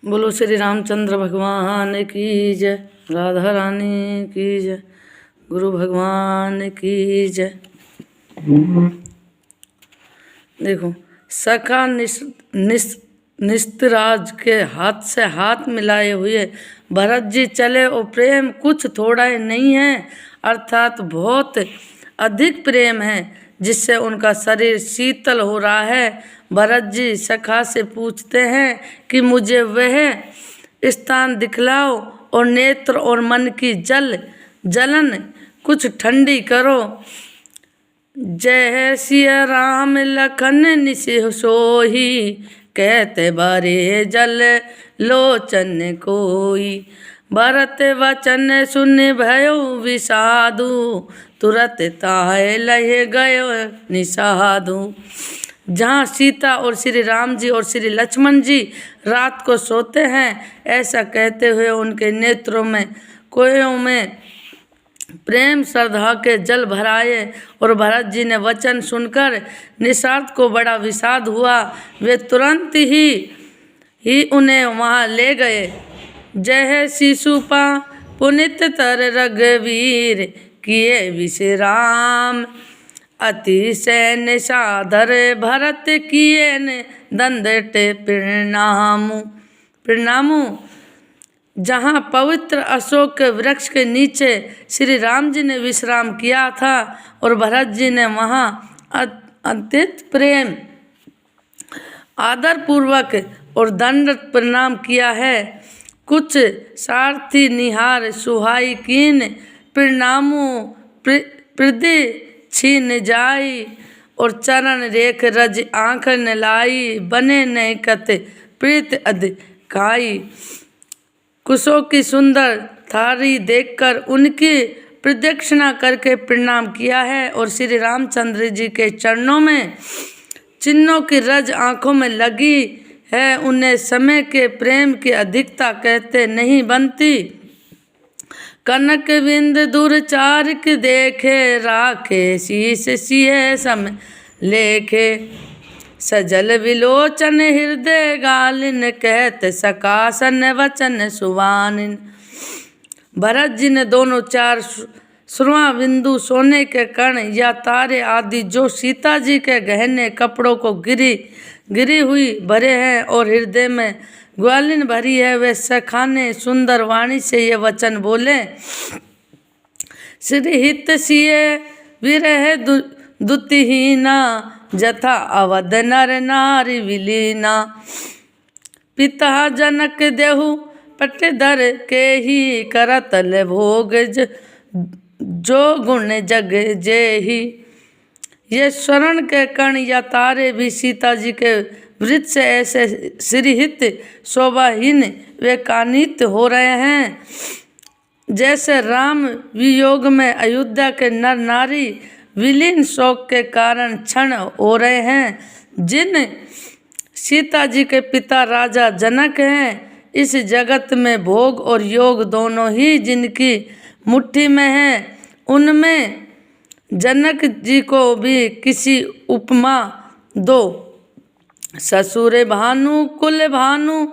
बोलो श्री रामचंद्र भगवान की जय, राधा रानी की जय, गुरु भगवान की जय। देखो, सखा निस्तराज के हाथ से हाथ मिलाए हुए भरत जी चले और प्रेम कुछ थोड़ा ही नहीं है, अर्थात बहुत अधिक प्रेम है, जिससे उनका शरीर शीतल हो रहा है। भरत जी सखा से पूछते हैं कि मुझे वह स्थान दिखलाओ और नेत्र और मन की जलन कुछ ठंडी करो। जय सिया राम लखन निसिह सोही, कहते बारे जल लोचन कोई। भरत वचन सुन भयो विषादु, तुरत ताहे लहे गयो निषादु। जहाँ सीता और श्री राम जी और श्री लक्ष्मण जी रात को सोते हैं, ऐसा कहते हुए उनके नेत्रों में कोयों में प्रेम श्रद्धा के जल भराए। और भरत जी ने वचन सुनकर निषाद को बड़ा विषाद हुआ। वे तुरंत ही उन्हें वहाँ ले गए। जय शिशुपा पुनित तर रघुवीर, किए विश्राम अतिशय निषादर। भरत किए ने दंडट प्रणामु। जहाँ पवित्र अशोक के वृक्ष के नीचे श्री राम जी ने विश्राम किया था और भरत जी ने वहाँ अत्यंत प्रेम आदर पूर्वक और दंडवत प्रणाम किया है। कुछ सारथी निहार सुहाई कीन, प्रणामु प्रदि छीन जाई। और चरण रेख रज आँख न लाई, बने नहीं कत प्रीत अधिकाई। कुशों की सुंदर थारी देखकर उनकी प्रदक्षिणा करके प्रणाम किया है। और श्री रामचंद्र जी के चरणों में चिन्हों की रज आँखों में लगी है, उन्हें समय के प्रेम की अधिकता कहते नहीं बनती। कनक बिंद दूरचारिक देखे, राखे शीस सिए सम लेखे। सजल विलोचन हृदय गालिन, कहत सकासन वचन सुवानिन। भरत जी ने दोनों चार सुरवा बिंदु सोने के कण या तारे आदि जो सीता जी के गहने कपड़ों को गिरी हुई भरे हैं और हृदय में ग्वालिन भरी है, वे सखाने सुंदर वाणी से ये वचन बोले। श्री हित सिए विरह दुतिहीना, जथा अवध नर नारी विलीना। पिता जनक देहु पटधर के ही, करतल भोग जो गुण जग जेहि। ये स्वर्ण के कण या तारे भी सीता जी के वृत्त से ऐसे श्रीहित शोभाहीन वे कानित हो रहे हैं, जैसे राम वियोग में अयोध्या के नर नारी विलीन शोक के कारण क्षण हो रहे हैं। जिन सीता जी के पिता राजा जनक हैं, इस जगत में भोग और योग दोनों ही जिनकी मुट्ठी में है, उनमें जनक जी को भी किसी उपमा दो। ससुर भानु कुल भानु,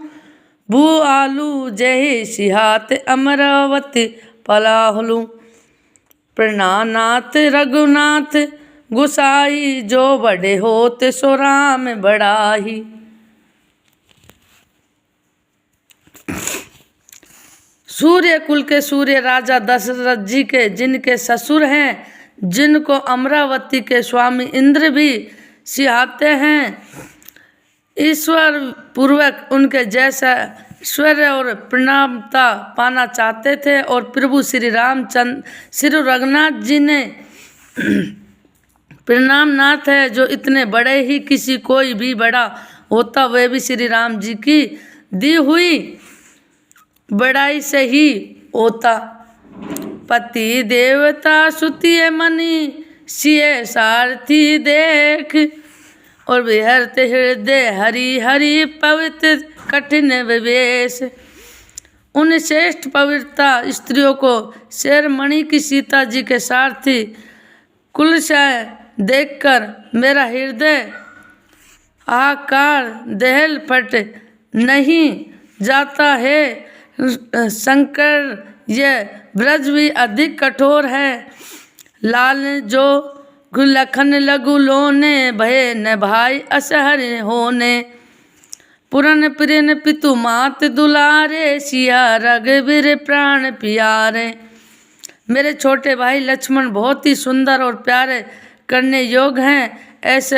भू आलू जय सिहात अमरावती पलाहलू। प्रणानाथ रघुनाथ गुसाई, जो बड़े होत सो राम बड़ाही। सूर्य कुल के सूर्य राजा दशरथ जी के जिनके ससुर हैं, जिनको अमरावती के स्वामी इंद्र भी सिहाते हैं, ईश्वर पूर्वक उनके जैसा ऐश्वर्य और प्रणामता पाना चाहते थे। और प्रभु श्री रामचंद्र श्री रघुनाथ जी ने प्रणामनाथ है, जो इतने बड़े ही किसी कोई भी बड़ा होता, वे भी श्री राम जी की दी हुई बड़ाई से ही होता। पति देवता सुतिय मनी, सिय सारथी देख। और विहरते हृदय हरि हरि, पवित्र कठिन विवेश। उन श्रेष्ठ पवित्रता स्त्रियों को शेरमणि की सीता जी के सारथी कुलशय देखकर मेरा हृदय आकार दहल फट नहीं जाता है शंकर, यह ब्रज भी अधिक कठोर है। लाल जो लखन लघु लोने, भय न भाई असहर होने। पुरन प्रियन पितु मात दुलारे, सिया रघुवीर प्राण प्यारे। मेरे छोटे भाई लक्ष्मण बहुत ही सुंदर और प्यारे करने योग्य हैं। ऐसे